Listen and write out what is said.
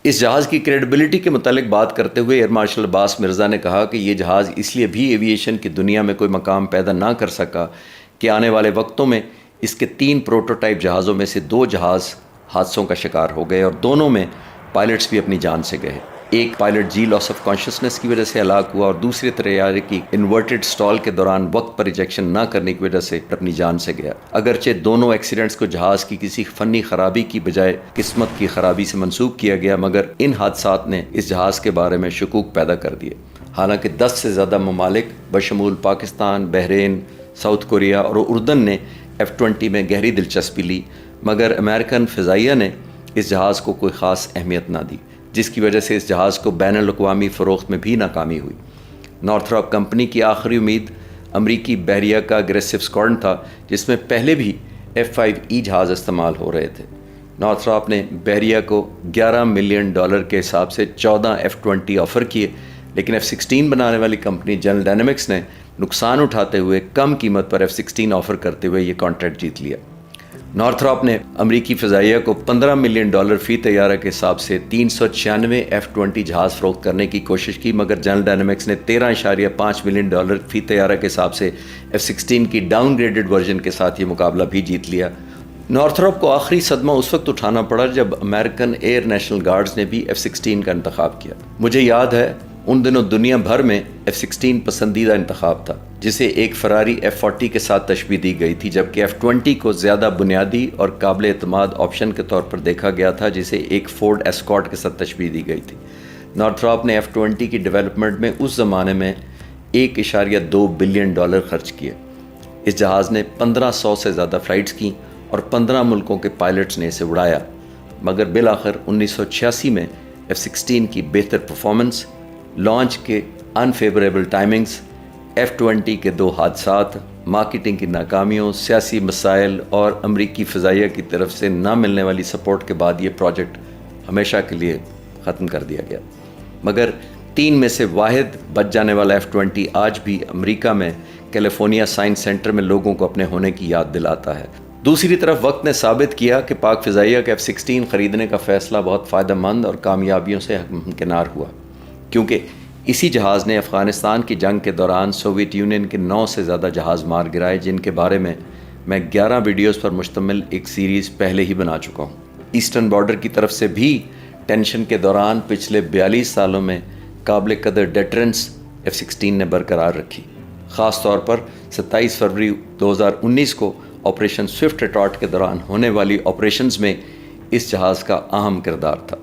اس جہاز کی کریڈیبلٹی کے متعلق بات کرتے ہوئے ایئر مارشل عباس مرزا نے کہا کہ یہ جہاز اس لیے بھی ایویشن کی دنیا میں کوئی مقام پیدا نہ کر سکا کہ آنے والے وقتوں میں اس کے 3 پروٹوٹائپ جہازوں میں سے 2 جہاز حادثوں کا شکار ہو گئے اور دونوں میں پائلٹس بھی اپنی جان سے گئے۔ ایک پائلٹ لاس آف کانشیسنس کی وجہ سے ہلاک ہوا اور دوسرے طیارے کی انورٹڈ سٹال کے دوران وقت پر ایجیکشن نہ کرنے کی وجہ سے اپنی جان سے گیا۔ اگرچہ دونوں ایکسیڈنٹس کو جہاز کی کسی فنی خرابی کی بجائے قسمت کی خرابی سے منسوب کیا گیا، مگر ان حادثات نے اس جہاز کے بارے میں شکوک پیدا کر دیے۔ حالانکہ 10 سے زیادہ ممالک بشمول پاکستان، بحرین، ساؤتھ کوریا اور اردن نے F-20 میں گہری دلچسپی لی، مگر امریکن فضائیہ نے اس جہاز کو کوئی خاص اہمیت نہ دی، جس کی وجہ سے اس جہاز کو بین الاقوامی فروخت میں بھی ناکامی ہوئی۔ نارتھراپ کمپنی کی آخری امید امریکی بحریہ کا اگریسو اسکواڈرن تھا، جس میں پہلے بھی F-5E جہاز استعمال ہو رہے تھے۔ نارتھراپ نے بحریہ کو $11 ملین کے حساب سے 14 F-20 آفر کیے، لیکن F-16 بنانے والی کمپنی جنرل ڈائنامکس نے نقصان اٹھاتے ہوئے کم قیمت پر F-16 آفر کرتے ہوئے یہ کانٹریکٹ جیت لیا۔ نارتھراپ نے امریکی فضائیہ کو $15 ملین فی طیارہ کے حساب سے 396 F-20 جہاز فروخت کرنے کی کوشش کی، مگر جنرل ڈائنامکس نے $13.5 ملین فی طیارہ کے حساب سے F-16 کی ڈاؤن گریڈڈ ورژن کے ساتھ یہ مقابلہ بھی جیت لیا۔ نارتھراپ کو آخری صدمہ اس وقت اٹھانا پڑا جب امریکن ایئر نیشنل گارڈز نے بھی F-16 کا انتخاب کیا۔ مجھے یاد ہے ان دنوں دنیا بھر میں F-16 پسندیدہ انتخاب تھا، جسے ایک فراری F-40 کے ساتھ تشبیہ دی گئی تھی، جبکہ F-20 کو زیادہ بنیادی اور قابل اعتماد آپشن کے طور پر دیکھا گیا تھا، جسے ایک فورڈ ایسکارٹ کے ساتھ تشبیہ دی گئی تھی۔ نارتھراپ نے F-20 کی ڈیولپمنٹ میں اس زمانے میں $1.2 بلین خرچ کیے۔ اس جہاز نے 1500 سے زیادہ فلائٹس کیں اور 15 ملکوں کے پائلٹس نے اسے اڑایا، مگر بالآخر 1986 میں F-16 کی بہتر پرفارمنس، لانچ کے انفیوریبل ٹائمنگز، F-20 کے 2 حادثات، مارکیٹنگ کی ناکامیوں، سیاسی مسائل اور امریکی فضائیہ کی طرف سے نہ ملنے والی سپورٹ کے بعد یہ پروجیکٹ ہمیشہ کے لیے ختم کر دیا گیا۔ مگر 3 میں سے واحد بچ جانے والا F-20 آج بھی امریکہ میں کیلیفورنیا سائنس سینٹر میں لوگوں کو اپنے ہونے کی یاد دلاتا ہے۔ دوسری طرف وقت نے ثابت کیا کہ پاک فضائیہ کا F-16 خریدنے کا فیصلہ بہت فائدہ مند اور کامیابیوں سے ہمکنار ہوا، کیونکہ اسی جہاز نے افغانستان کی جنگ کے دوران سوویت یونین کے 9 سے زیادہ جہاز مار گرائے، جن کے بارے میں 11 ویڈیوز پر مشتمل ایک سیریز پہلے ہی بنا چکا ہوں۔ ایسٹرن بارڈر کی طرف سے بھی ٹینشن کے دوران پچھلے 42 سالوں میں قابل قدر ڈیٹرنس F-16 نے برقرار رکھی۔ خاص طور پر 27 فروری 2019 کو آپریشن سوئفٹ ریٹارٹ کے دوران ہونے والی آپریشنز میں اس جہاز کا اہم کردار تھا۔